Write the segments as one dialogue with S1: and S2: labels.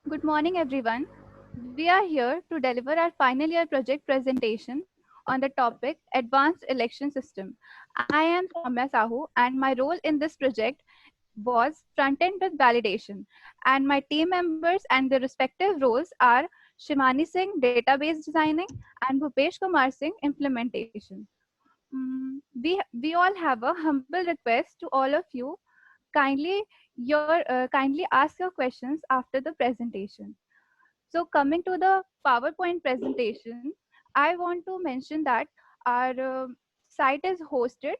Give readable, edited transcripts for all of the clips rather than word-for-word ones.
S1: Good morning, everyone. We are here to deliver our final year project presentation on the topic Advanced Election System. I am Soumya Sahu, and my role in this project was front end with validation. And my team members and their respective roles are Shimani Singh, database designing, and Bhupesh Kumar Singh, implementation. We all have a humble request to all of you. Kindly ask your questions after the presentation. So coming to the PowerPoint presentation, I want to mention that our site is hosted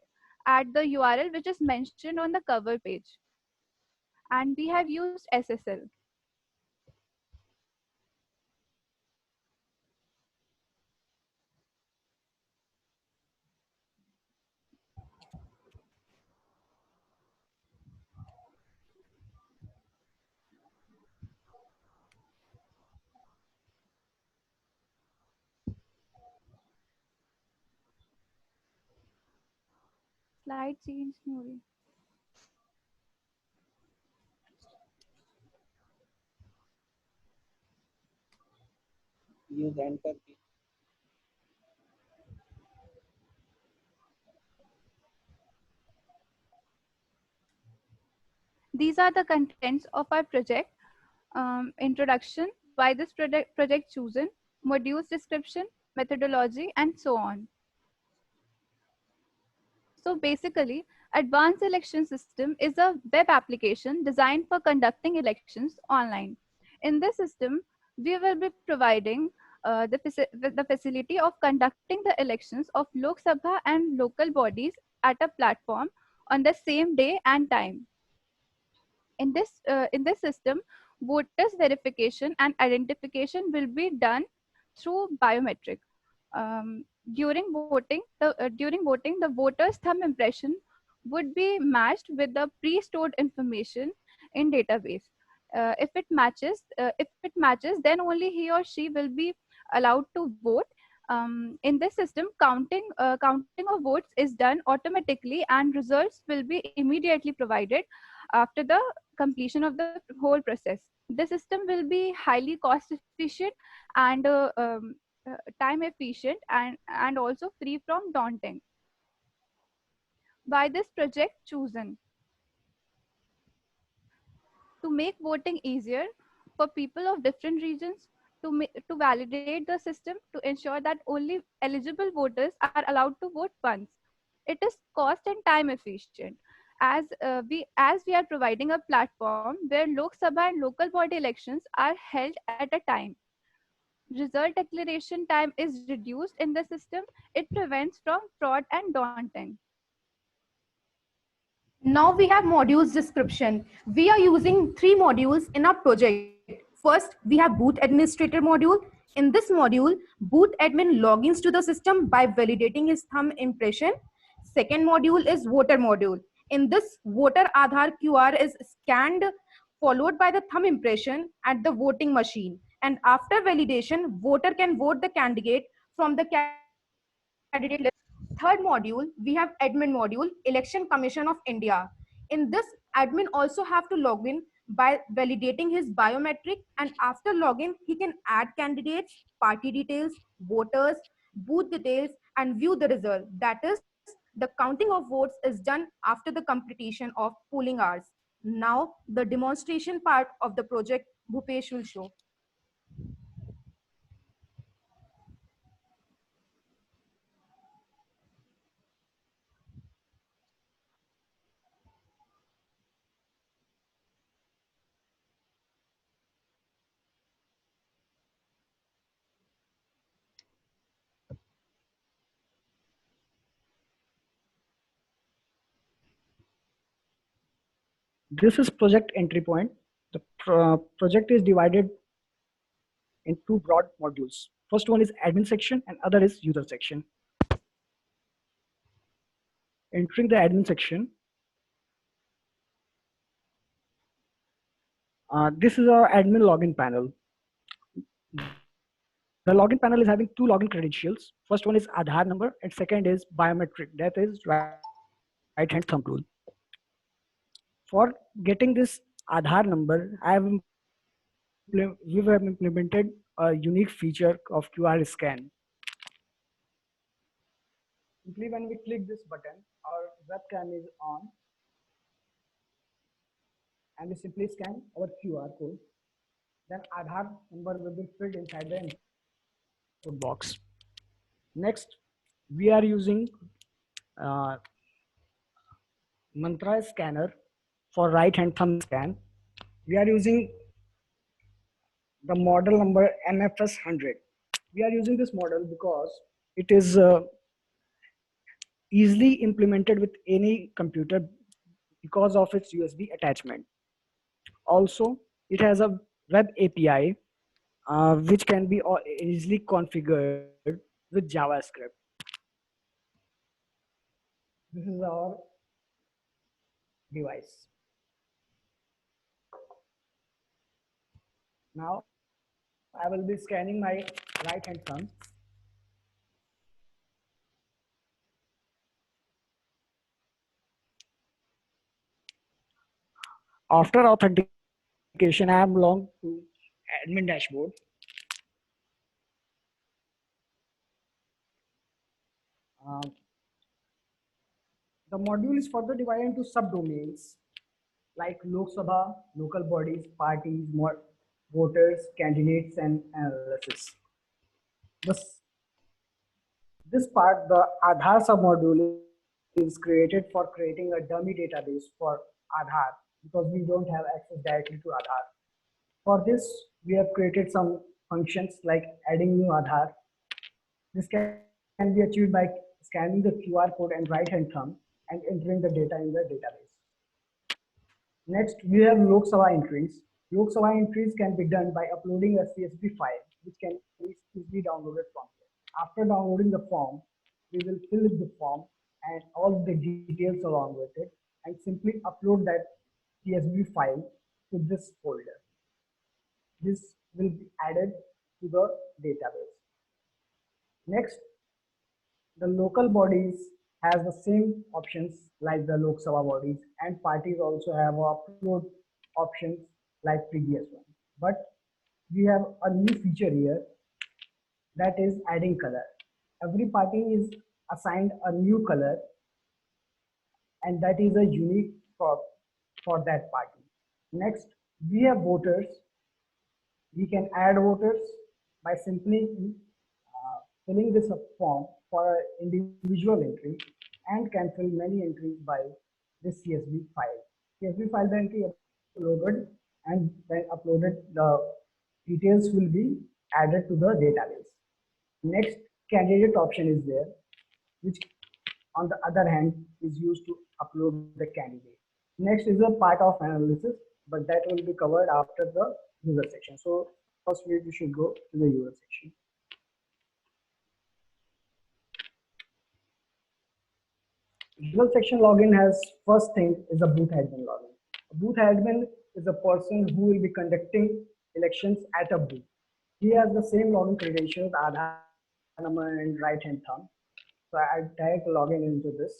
S1: at the URL which is mentioned on the cover page, and we have used SSL. Slide change नहीं हो रही.
S2: use enter key.
S1: These are the contents of our project. Introduction, why this project chosen, modules description, methodology, and so on. So basically, Advanced Election System is a web application designed for conducting elections online. In this system, we will be providing the facility of conducting the elections of Lok Sabha and local bodies at a platform on the same day and time. In this system, voters verification and identification will be done through biometric. um, during voting, the voter's thumb impression would be matched with the pre-stored information in database. If it matches, then only he or she will be allowed to vote. In this system, counting of votes is done automatically, and results will be immediately provided after the completion of the whole process. The system will be highly cost efficient and time efficient, and also free from daunting. By this project chosen to make voting easier for people of different regions, to validate the system, to ensure that only eligible voters are allowed to vote once. It is cost and time efficient, as we are providing a platform where Lok Sabha and local body elections are held at a time. Result declaration time is reduced in the system. It prevents from fraud and daunting.
S3: Now we have modules description. We are using 3 modules in our project. First, we have boot administrator module. In this module, boot admin logins to the system by validating his thumb impression. Second module is voter module. In this, voter Aadhaar QR is scanned, followed by the thumb impression at the voting machine. And after validation, voter can vote the candidate from the candidate list. Third module, we have admin module, Election Commission of India. In this, admin also have to log in by validating his biometric, and after login, he can add candidates, party details, voters, booth details, and view the result. That is, the counting of votes is done after the completion of polling hours. Now, the demonstration part of the project, Bhupesh will show.
S4: This is project entry point. The project is divided in two broad modules. First one is admin section and other is user section. Entering the admin section, this is our admin login panel. The login panel is having two login credentials. First one is Aadhaar number and second is biometric, that is right hand thumb rule. For getting this Aadhaar number, I have we have implemented a unique feature of QR scan. Simply when we click this button, our webcam is on, and we simply scan our QR code. Then Aadhaar number will be filled inside the input box. Next, we are using uh, Mantra scanner for right hand thumb scan. We are using the model number MFS 100. We are using this model because it is easily implemented with any computer because of its USB attachment. Also, it has a web API which can be easily configured with JavaScript. This is our device. Now, I will be scanning my right hand thumb. After authentication, I am logged to admin dashboard. Um, the module is further divided into subdomains like Lok Sabha, local bodies, parties, voters, candidates, and analysis. This, this part, the Aadhaar submodule, is created for creating a dummy database for Aadhaar because we don't have access directly to Aadhaar. For this, we have created some functions like adding new Aadhaar. This can be achieved by scanning the QR code and right hand thumb and entering the data in the database. Next, we have Lok Sabha entries. Lok Sabha entries can be done by uploading a CSV file, which can be easily downloaded from here. After downloading the form, we will fill in the form and all the details along with it, and simply upload that CSV file to this folder. This will be added to the database. Next, the local bodies has the same options like the Lok Sabha bodies, and parties also have upload options like previous one. But we have a new feature here, that is adding color. Every party is assigned a new color, and that is a unique for that party. Next, we have voters. We can add voters by simply filling this form for an individual entry, and can fill many entries by this CSV file. CSV file then be uploaded, and when uploaded, the details will be added to the database. Next, candidate option is there, which on the other hand is used to upload the candidate. Next is a part of analysis, but that will be covered after the user section. So first we should go to the user section. User section login has first thing is a booth admin login. A booth admin is a person who will be conducting elections at a booth. He has the same login credentials, Aadhaar number and right hand thumb. So I direct login into this.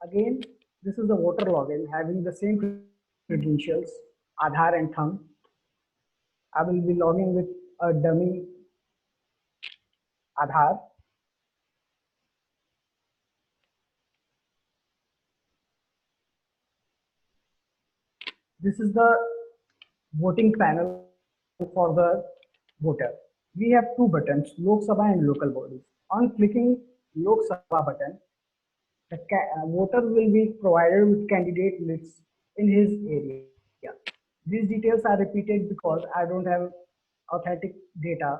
S4: Again, this is the voter login having the same credentials, Aadhaar and thumb. I will be logging with a dummy Aadhaar. This is the voting panel for the voter. We have two buttons, Lok Sabha and local bodies. On clicking Lok Sabha button, the voter will be provided with candidate lists in his area. These details are repeated because I don't have authentic data.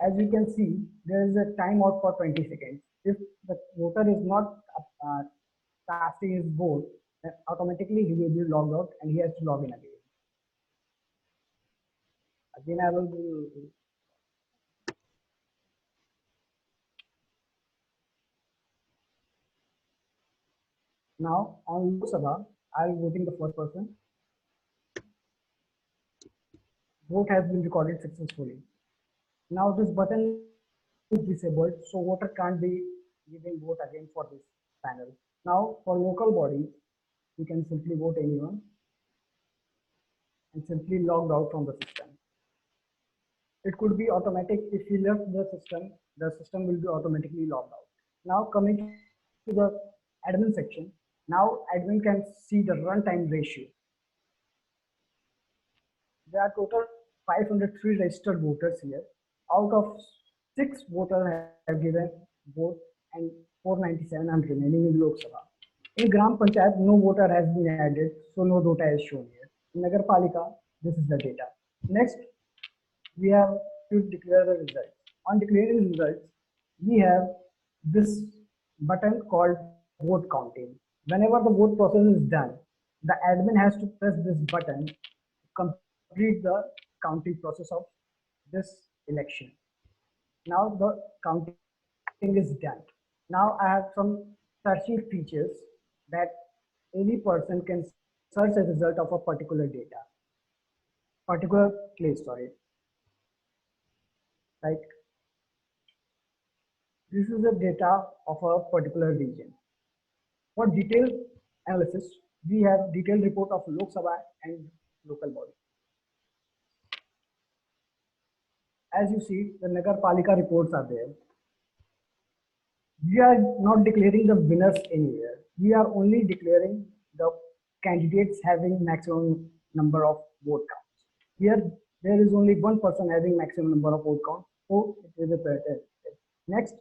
S4: As you can see, there is a timeout for 20 seconds. If the voter is not casting his vote, then automatically he will be logged out and he has to log in again. Again, I will do. Now on Lok Sabha, I will voting the first person. Vote has been recorded successfully. Now this button is disabled, so voter can't be giving vote again for this panel. Now for local bodies, we can simply vote anyone and simply logged out from the system. It could be automatic. If you left the system will be automatically logged out. Now coming to the admin section, now admin can see the runtime ratio. There are total 503 registered voters here. Out of 6 voters have given vote and 497 are remaining in Lok Sabha. In Gram Panchayat, no voter has been added, so no data is shown here. In Nagar Palika, this is the data. Next, we have to declare the results. On declaring results, we have this button called vote counting. Whenever the vote process is done, the admin has to press this button to complete the counting process of this election. Now the counting is done. Now I have some searching features that any person can search a result of a particular place, sorry. Like this is the data of a particular region. For detailed analysis, we have detailed report of Lok Sabha and local body. As you see, the Nagar Palika reports are there. We are not declaring the winners anywhere. We are only declaring the candidates having maximum number of vote counts. Here, there is only one person having maximum number of vote counts, so it is a pattern. Next,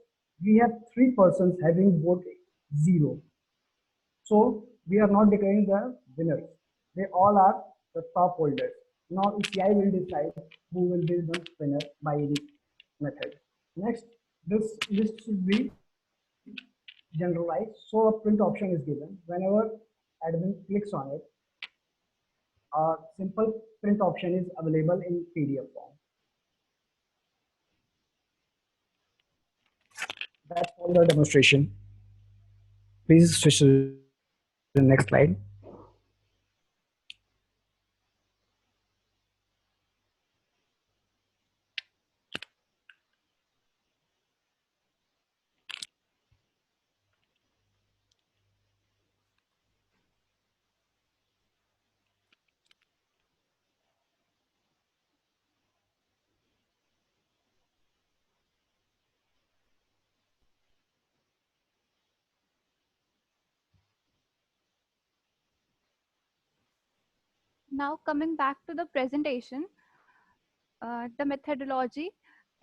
S4: we have 3 persons having vote 0. So we are not declaring the winners. They all are the top holders. Now ECI will decide who will be the winner by this method. Next, this list should be generalized. So a print option is given. Whenever admin clicks on it, a simple print option is available in PDF form. That's all the demonstration. Please switch to the next slide.
S1: Now coming back to the presentation, the methodology.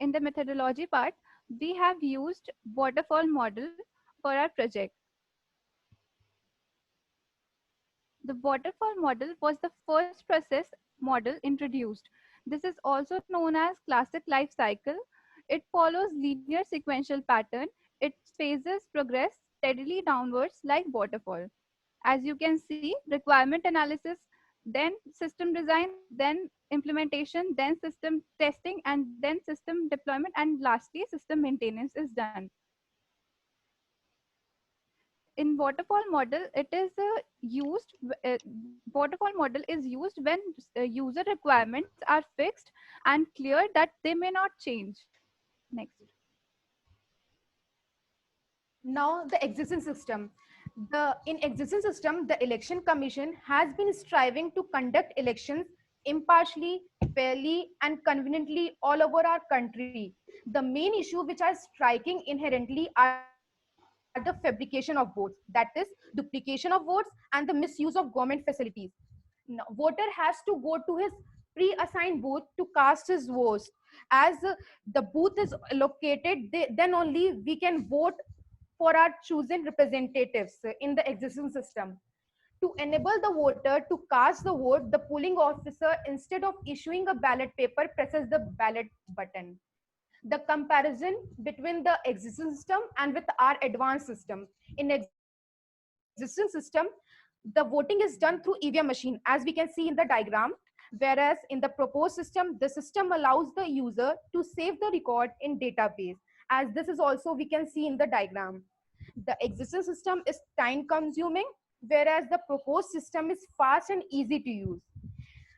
S1: In the methodology part, we have used waterfall model for our project. The waterfall model was the first process model introduced. This is also known as classic life cycle. It follows linear sequential pattern. Its phases progress steadily downwards like waterfall. As you can see, requirement analysis, then system design, then implementation, then system testing, and then system deployment, and lastly, system maintenance is done. In waterfall model, it is used, waterfall model is used when user requirements are fixed and clear that they may not change. Next.
S3: Now the existing system. In existing system, the election commission has been striving to conduct elections impartially, fairly, and conveniently all over our country. The main issue which are striking inherently are the fabrication of votes, that is duplication of votes and the misuse of government facilities. Now, voter has to go to his pre-assigned booth to cast his votes. As the booth is located, then only we can vote for our chosen representatives in the existing system. To enable the voter to cast the vote, the polling officer, instead of issuing a ballot paper, presses the ballot button. The comparison between the existing system and with our advanced system. In existing system, the voting is done through EVM machine, as we can see in the diagram, whereas in the proposed system, the system allows the user to save the record in database, as this is also we can see in the diagram. The existing system is time consuming, whereas the proposed system is fast and easy to use.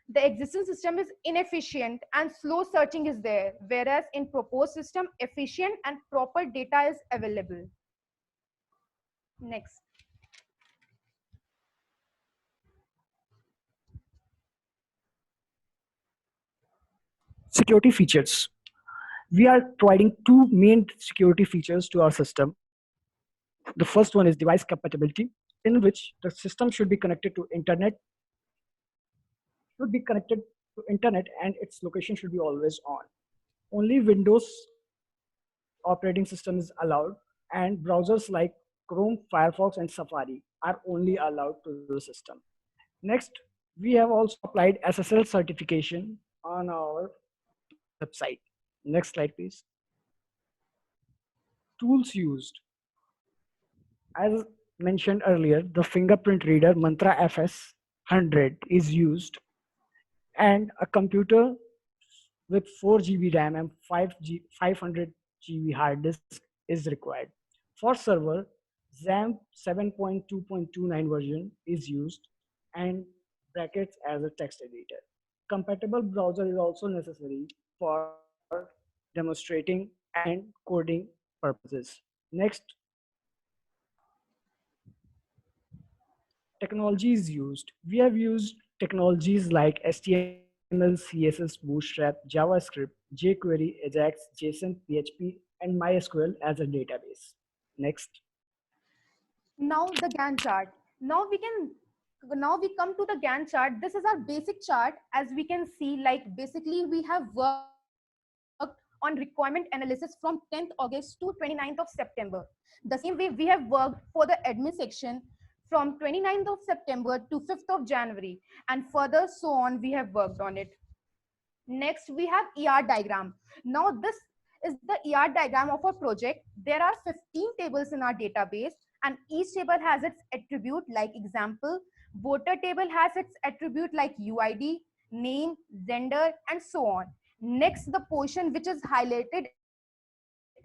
S3: The existing system is inefficient and slow searching is there, whereas in proposed system, efficient and proper data is available. Next.
S4: Security features. We are providing two main security features to our system. The first one is device compatibility, in which the system should be connected to internet and its location should be always on. Only Windows operating system is allowed, and browsers like Chrome, Firefox, and Safari are only allowed to the system. Next, we have also applied SSL certification on our website. Next slide, please. Tools used. As mentioned earlier, the fingerprint reader Mantra FS 100 is used, and a computer with 4 GB RAM and 500 GB hard disk is required. For server, XAMPP 7.2.29 version is used, and brackets as a text editor. Compatible browser is also necessary for demonstrating and coding purposes. Next, technologies used. We have used technologies like HTML, CSS, Bootstrap, JavaScript, jQuery, Ajax, JSON, PHP, and MySQL as a database. Next.
S3: Now the Gantt chart. Now we come to the Gantt chart. This is our basic chart. As we can see, like basically we have worked on requirement analysis from 10th August to 29th of September. The same way we have worked for the admin section from 29th of September to 5th of January, and further so on we have worked on it. Next, we have ER diagram. Now, this is the ER diagram of our project. There are 15 tables in our database, and each table has its attribute. Like example, voter table has its attribute like UID, name, gender, and so on. Next, the portion which is highlighted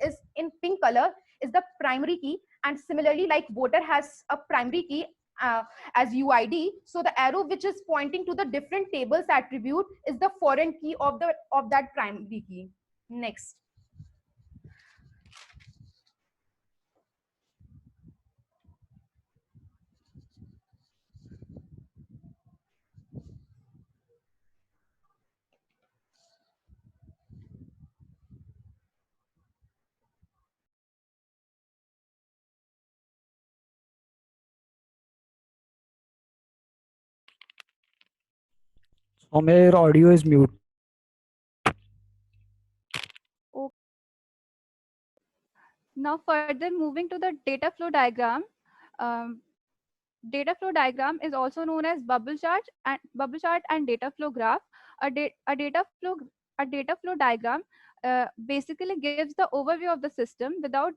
S3: is in pink color is the primary key, and similarly, like voter has a primary key as UID. So the arrow which is pointing to the different tables attribute is the foreign key of that primary key. Next.
S4: Soumya, your audio is mute.
S1: Now further moving to the data flow diagram. Um, Data flow diagram is also known as bubble chart and data flow graph. A data flow diagram basically gives the overview of the system without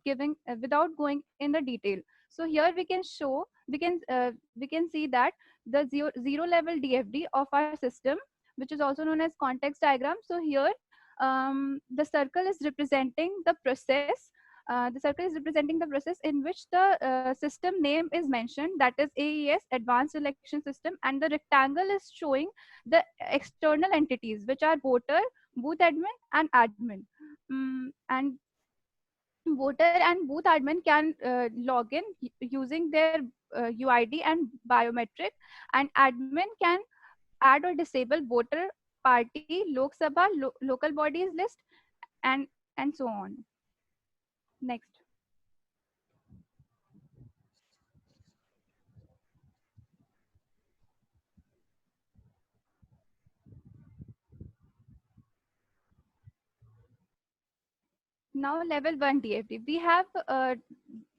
S1: going in the detail. So here we can see that the zero level DFD of our system, which is also known as context diagram. So here the circle is representing the process. The circle is representing the process in which the system name is mentioned, that is AES, Advanced Election System, and the rectangle is showing the external entities, which are voter, booth admin, and admin. And voter and booth admin can log in using their UID and biometric, and admin can add or disable voter, party, Lok Sabha, local bodies list, and so on. Next. Now level 1 DFD. We have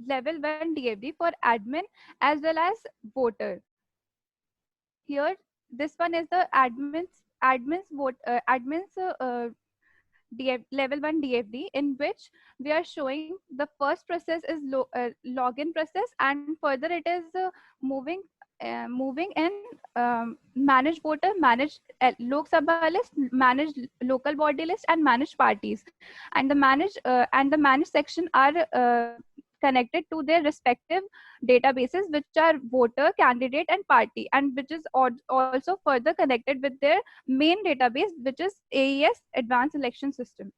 S1: level 1 DFD for admin as well as voter. Here, this one is the level 1 DFD, in which we are showing the first process is login process, and further it is moving in manage voter, manage Lok Sabha list, manage local body list, and manage parties. And the manage section are connected to their respective databases, which are voter, candidate, and party, and which is also further connected with their main database, which is AES, Advanced Election System.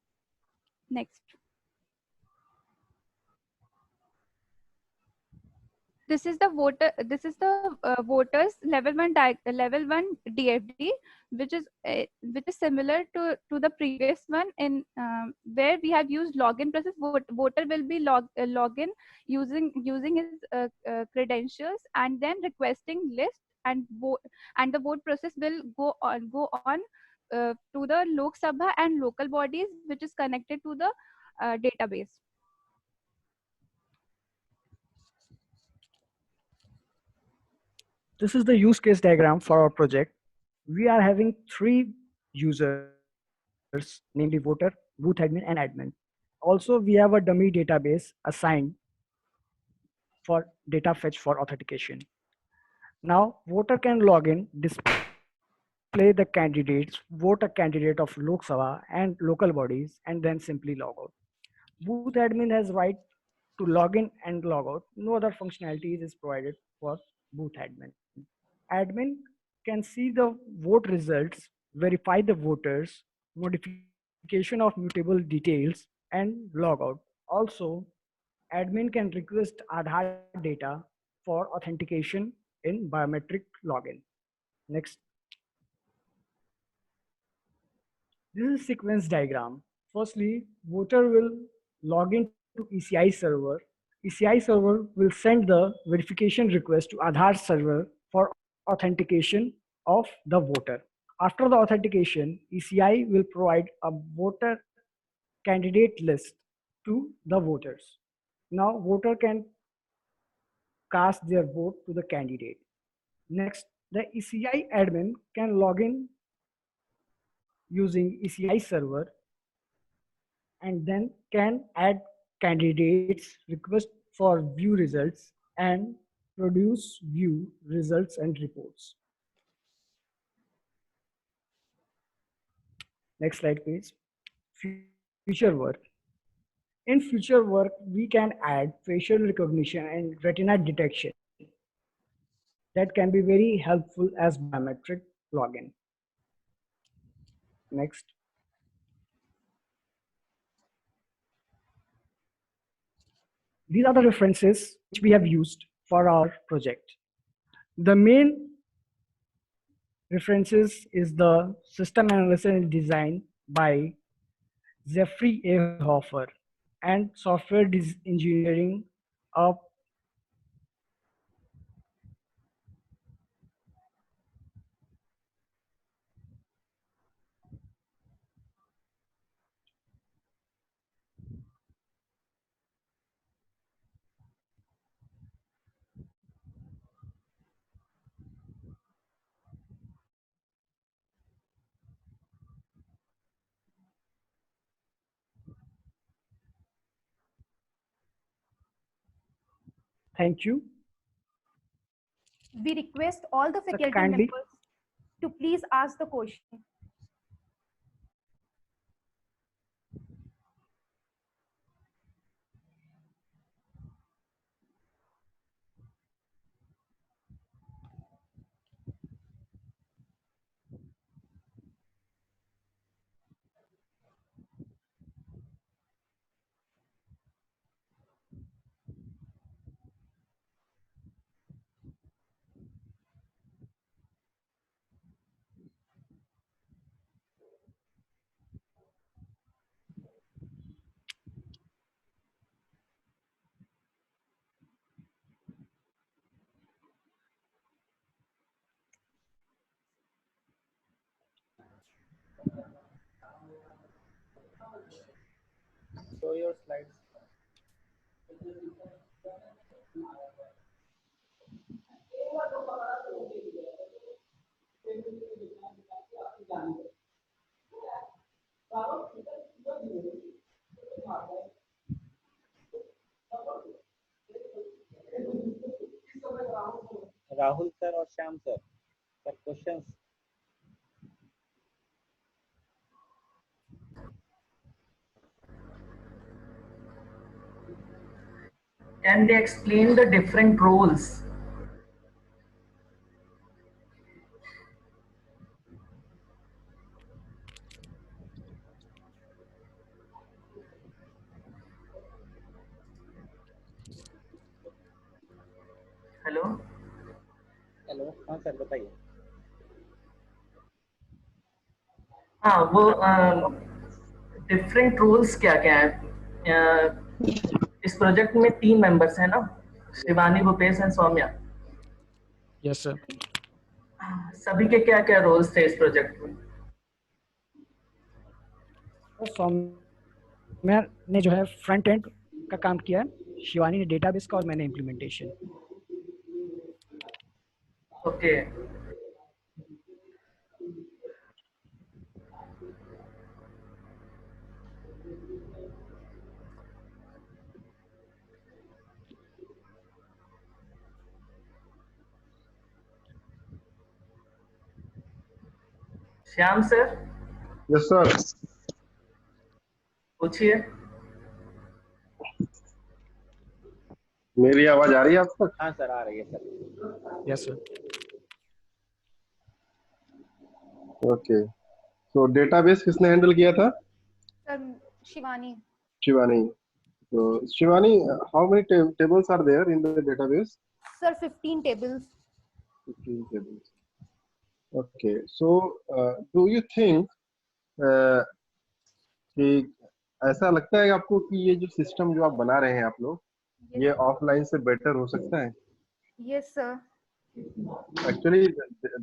S1: Next. This is the voters level 1 DFD, which is similar to the previous one, in where we have used login process. Voter will be login using his credentials, and then requesting list, and vote, and the vote process will go on to the Lok Sabha and local bodies, which is connected to the database.
S4: This is the use case diagram for our project. We are having three users, namely voter, booth admin, and admin. Also, we have a dummy database assigned for data fetch for authentication. Now, voter can log in, display the candidates, vote a candidate of Lok Sabha and local bodies, and then simply log out. Booth admin has right to log in and log out. No other functionalities is provided for booth admin. Admin can see the vote results, verify the voters, modification of mutable details, and log out. Also, admin can request Aadhaar data for authentication in biometric login. Next, this is sequence diagram. Firstly, voter will log into ECI server. ECI server will send the verification request to Aadhaar server for authentication of the voter. After the authentication, ECI will provide a voter candidate list to the voters. Now, voter can cast their vote to the candidate. Next, the ECI admin can log in using ECI server and then can add candidates, request for view results, and produce view results and reports. Next slide, please. Future work. In future work, we can add facial recognition and retina detection that can be very helpful as biometric login. Next. These are the references which we have used for our project. The main references is the system analysis and design by Jeffrey A. Hoffer and software engineering of thank you.
S3: We request all the
S4: So
S3: faculty
S4: kindly
S3: members to please ask the question.
S2: Show your slides. Rahul sir or Shyam sir? Sir, questions?
S5: Can they explain the different roles?
S2: Hello, हाँ sir बताइए।
S5: हाँ वो different roles क्या क्या है? इस project में 3 members हैं ना, Shivani, Bhupesh and Saumya.
S6: Yes sir.
S5: सभी के क्या क्या रोल्स थे इस प्रोजेक्ट में?
S4: तो सौम्या ने जो है फ्रंट एंड का काम किया, शिवानी ने डेटाबेस का और मैंने implementation.
S5: Okay. Shyam sir
S7: yes sir.
S5: पूछिए।
S7: मेरी आवाज आ रही है आप तक?
S2: हाँ सर आ रही है सर।
S6: Yes sir.
S7: ओके, तो डेटाबेस किसने हैंडल किया था?
S3: सर शिवानी।
S7: शिवानी। तो Shivani, how many tables are there in the database?
S3: Sir 15 tables.
S7: 15 tables. Okay, so do you think कि ऐसा लगता है आपको कि ये जो सिस्टम जो आप बना रहे हैं आप लोग, ये ऑफलाइन से बेटर हो सकता है?
S3: Yes sir.
S7: Actually,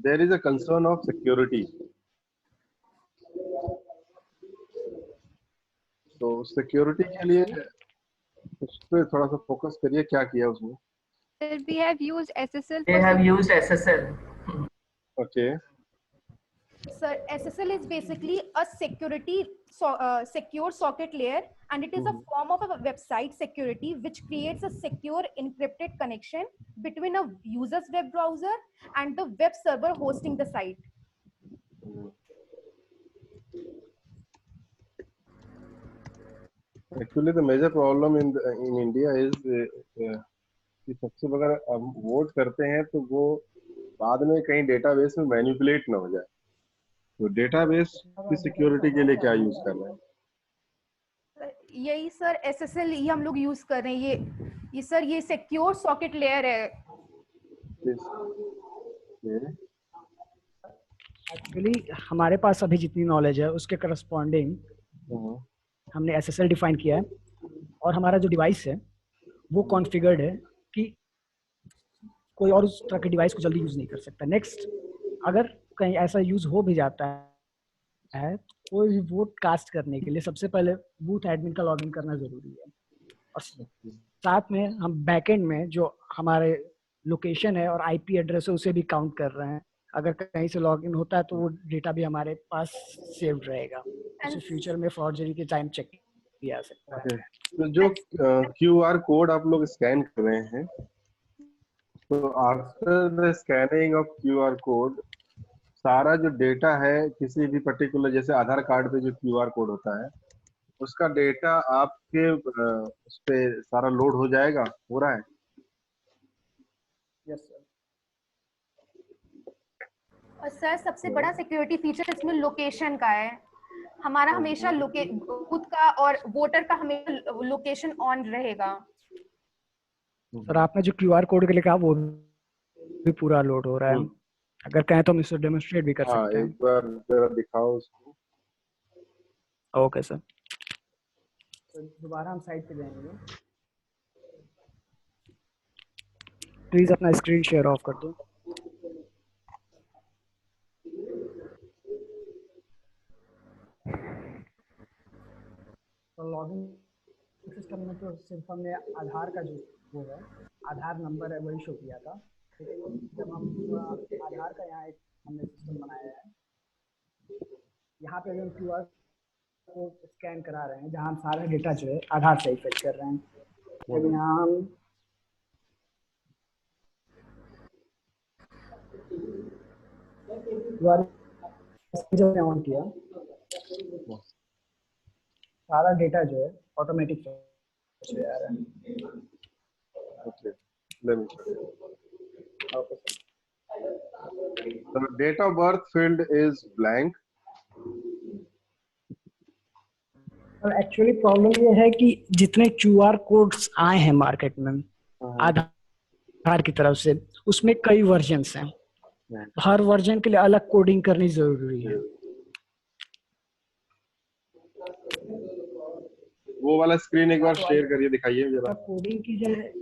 S7: there is a concern of security. तो सिक्योरिटी के लिए उस पे थोड़ा सा फोकस करिए, क्या किया उसमें?
S1: We have used SSL
S5: They
S1: for
S5: have used SSL.
S7: Okay,
S3: Sir, SSL is basically a secure socket layer, and it is a form of a website security which creates a secure encrypted connection between a user's web browser and the web server hosting the site.
S7: Actually the major problem in India is कि सबसे अगर हम vote करते हैं तो वो बाद में कहीं डेटाबेस में मैनिपुलेट ना हो जाए। तो डेटाबेस की सिक्योरिटी के लिए क्या यूज कर रहे हैं?
S3: यही सर SSL ही हम लोग यूज कर रहे हैं। ये सर ये सिक्योर सॉकेट लेयर है।
S4: एक्चुअली हमारे पास अभी जितनी नॉलेज है उसके करस्पॉन्डिंग हमने SSL डिफाइन किया है, और हमारा जो डिवाइस है वो कॉन्फ़िगर्ड है कि कोई और उस तरह के डिवाइस को जल्दी यूज नहीं कर सकता। नेक्स्ट, अगर कहीं ऐसा यूज हो भी जाता है, कोई भी वोट कास्ट करने के लिए सबसे पहले बूथ एडमिन का लॉगिन करना जरूरी है, और साथ में हम बैकएंड में जो हमारे लोकेशन है और IP एड्रेस है उसे भी काउंट कर रहे हैं। अगर कहीं से लॉगिन होता है तो वो डेटा भी हमारे पास सेव्ड रहेगा, उससे फ्यूचर में फॉर्जरी के टाइम चेक किया जा सकता है।
S7: तो जो QR कोड आप लोग स्कैन कर रहे हैं, तो after the scanning of QR code सारा जो डेटा है किसी भी पर्टिकुलर, जैसे आधार कार्ड पे जो QR कोड होता है उसका डेटा आपके उस पे सारा लोड हो जाएगा, हो रहा है?
S4: Yes sir.
S3: और सर सबसे बड़ा सिक्योरिटी फीचर इसमें लोकेशन का है। हमारा हमेशा बूथ का और वोटर का हमेशा लोकेशन ऑन रहेगा।
S4: सर आपने जो QR कोड के लिए कहा वो भी पूरा लोड हो रहा है। अगर कहें तो हम इसे डेमोन्स्ट्रेट भी कर सकते हैं।
S7: एक बार जरा दिखाओ उसको।
S4: Okay sir. तो दोबारा हम साइट पे जाएंगे। प्लीज अपना स्क्रीन शेयर ऑफ कर दो। तो लॉगिन सिस्टम में तो सिर्फ हमने आधार का जो वो है, आधार नंबर है वही शो किया था। लेकिन जब हम आधार का यहाँ एक हमने सिस्टम बनाया है, यहाँ पे हम QR कोड स्कैन करा रहे हैं, जहाँ हम सारा डेटा जो है आधार से ही फेच कर रहे हैं। जब यहाँ हम जब ऑन किया, सारा डेटा जो है ऑटोमेटिक फेच आ रहा है।
S7: Okay, let me show you.
S4: Okay sir.
S7: The date of birth field is blank.
S4: Actually problem ये है कि जितने QR कोड्स आए हैं मार्केट में आधार की तरफ से, उसमें कई वर्जन्स हैं।
S6: हर वर्जन के लिए अलग कोडिंग करनी जरूरी है।
S7: वो वाला स्क्रीन एक बार शेयर करिए, दिखाइए जरा।
S4: कोडिंग की जाए।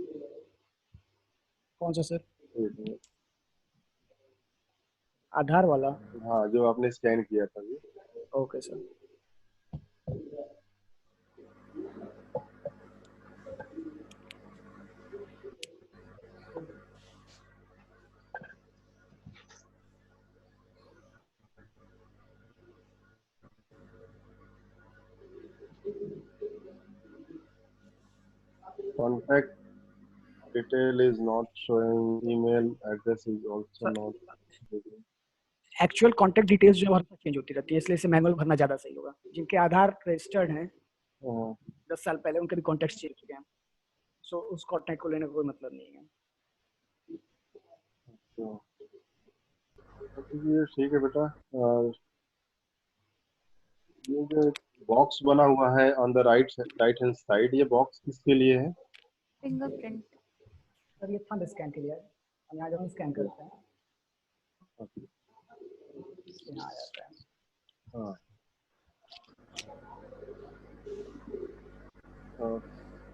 S6: कौन सा सर? आधार वाला?
S7: हाँ, जो आपने स्कैन किया था अभी।
S6: Okay sir.
S7: Contact detail is not showing. Email address is also not showing.
S6: Actual contact details जो हमारे साथ चेंज होती रहती है, इसलिए इसे मैनुअल भरना ज्यादा सही होगा। जिनके आधार रजिस्टर्ड हैं 10 साल पहले, उनके भी कॉन्टैक्ट चेंज किए हैं, सो उस कॉन्टैक्ट को लेने का कोई मतलब नहीं है।
S7: ये ठीक है बेटा। और ये जो बॉक्स बना हुआ है on the right hand side, ये बॉक्स किसके लिए है?
S1: फिंगरप्रिंट।
S4: सर ये थंब स्कैन के लिए है। हम यहाँ जब हम स्कैन करते हैं यहाँ आ जाता है।
S7: हाँ।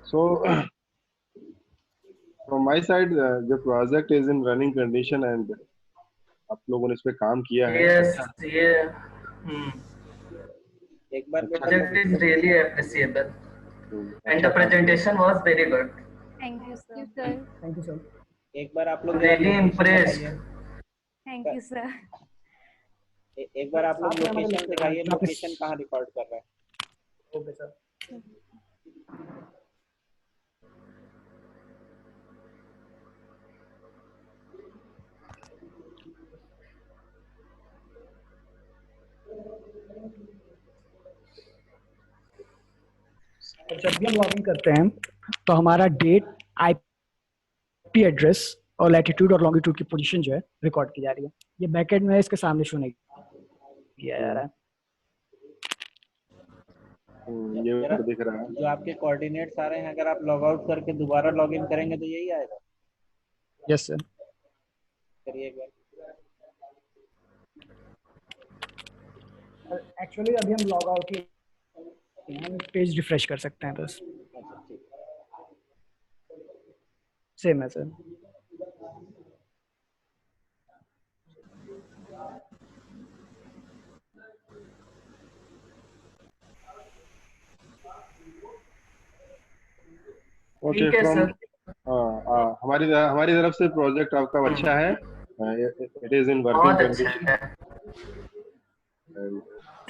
S7: So from my side, the project is in running condition and आप लोगों ने इस पे काम किया है।
S5: Yes, yeah.
S2: एक बार
S5: Project is really appreciable and the presentation was very good.
S1: Thank you, sir.
S4: Thank you sir.
S2: एक बार आप लोग
S5: Really impressed.
S1: Thank you, sir.
S2: एक बार आप लोग
S4: साथ में हमारे
S2: लोकेशन दिखाइए,
S6: वापस-
S2: लोकेशन कहाँ रिकॉर्ड कर रहा है।
S4: Okay sir. जब भी हम लॉगिन करते हैं
S6: तो हमारा डेट, आईपी एड्रेस और लैटिट्यूड और लॉन्गिट्यूड की पोजीशन जो है रिकॉर्ड की जा रही है। ये बैकएंड में है, इसके सामने शो नहीं किया जा रहा है।
S7: ये ऊपर दिख रहा है।
S2: जो आपके कोऑर्डिनेट्स आ रहे हैं, अगर आप लॉग आउट करके दोबारा लॉग इन करेंगे तो यही आएगा।
S6: Yes sir.
S2: करिए एक बार।
S4: एक्चुअली अभी हम लॉग आउट ही
S6: हम पेज रिफ्रेश कर सकते हैं बस।
S2: अच्छा ठीक।
S6: सेम है सर।
S7: ओके
S5: ठीक है
S7: फ्रॉम
S5: सर।
S7: हमारी तरफ से प्रोजेक्ट आपका अच्छा है। इट इज इन
S5: बहुत
S7: वर्किंग
S5: अच्छा
S7: कंडीशन।
S5: है।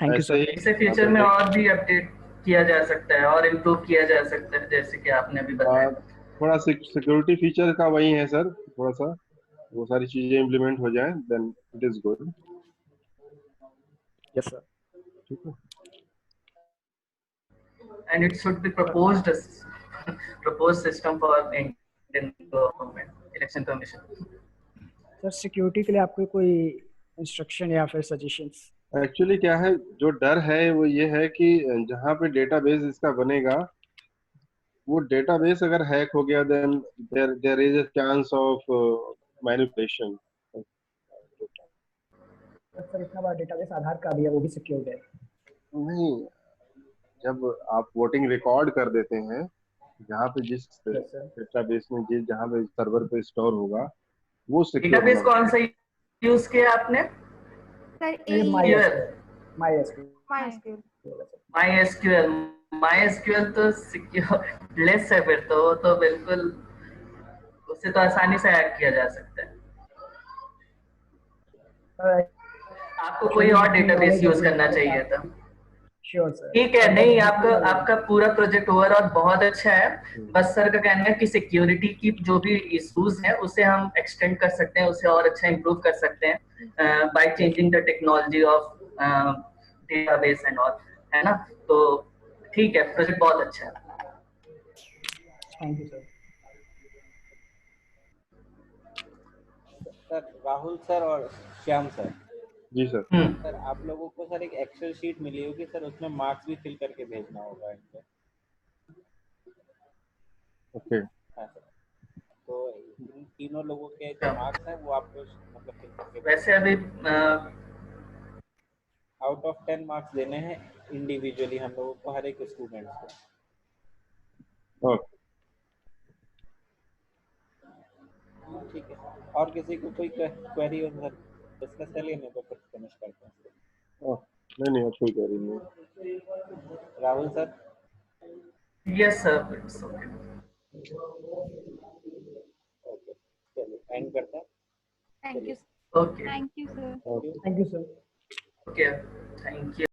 S6: Thank you sir.
S5: इसे फ्यूचर में और भी अपडेट किया जा सकता है और इम्प्रूव किया जा सकता है, जैसे कि आपने अभी बताया।
S7: थोड़ा सिक्योरिटी फीचर का वही है सर, थोड़ा सा वो सारी चीजें इम्प्लीमेंट हो जाएं, then it is good.
S6: Yes sir.
S7: ठीक है।
S5: And it should be proposed system for Indian government election commission.
S6: Sir security के लिए आपको कोई इंस्ट्रक्शन या फिर सजेशंस?
S7: एक्चुअली क्या है, जो डर है वो ये है कि जहाँ पे डेटाबेस इसका बनेगा, वो डेटाबेस अगर हैक हो गया, then there is a chance of manipulation.
S4: Sir इतना बड़ा डेटाबेस आधार का भी है, वो भी सिक्योर्ड है।
S7: नहीं, जब आप वोटिंग रिकॉर्ड कर देते हैं, जहाँ पे जिस डेटाबेस में जहाँ पे सर्वर पे स्टोर होगा, वो सिक्योर
S5: डेटाबेस
S7: होना।
S5: कौन सा यूज किया आपने?
S1: Sir,
S4: ये
S5: MySQL। MySQL तो सिक्योर लेस है, फिर तो वो तो बिल्कुल उससे तो आसानी से हैक किया जा सकता है। आपको कोई और डेटाबेस यूज करना चाहिए था।
S4: Sure sir.
S5: ठीक है, नहीं आपका पूरा प्रोजेक्ट ओवरऑल बहुत अच्छा है। बस सर का कहना है कि सिक्योरिटी की जो भी इश्यूज है उसे हम एक्सटेंड कर सकते हैं, उसे और अच्छा इंप्रूव कर सकते हैं by changing the technology of database and all, है ना। तो ठीक है, प्रोजेक्ट बहुत अच्छा है।
S4: Thank you sir.
S2: Sir Rahul sir और श्याम सर,
S7: जी सर।
S2: सर आप लोगों को सर एक एक्सेल शीट मिली होगी सर, उसमें मार्क्स भी फिल करके भेजना होगा इनको।
S7: ओके।
S2: हाँ सर, तो इन तीनों लोगों के जो मार्क्स हैं वो आपको मतलब फिल करके
S5: वैसे अभी
S2: आउट ऑफ 10 मार्क्स देने हैं इंडिविजुअली हम लोगों को, हर एक स्टूडेंट्स को।
S7: ओके
S2: ठीक है, और किसी को कोई क्वेरी हो सर डिस्कस कर लिए, नहीं तो फिर फिनिश करते हैं।
S7: नहीं नहीं, अब कोई क्वेरी नहीं।
S2: Rahul sir.
S5: Yes sir, it's okay.
S2: Okay, चलिए एंड करते हैं।
S1: Thank you.
S5: Okay
S1: Thank you, sir.
S7: Okay
S4: Thank you, sir.
S5: Okay, thank you.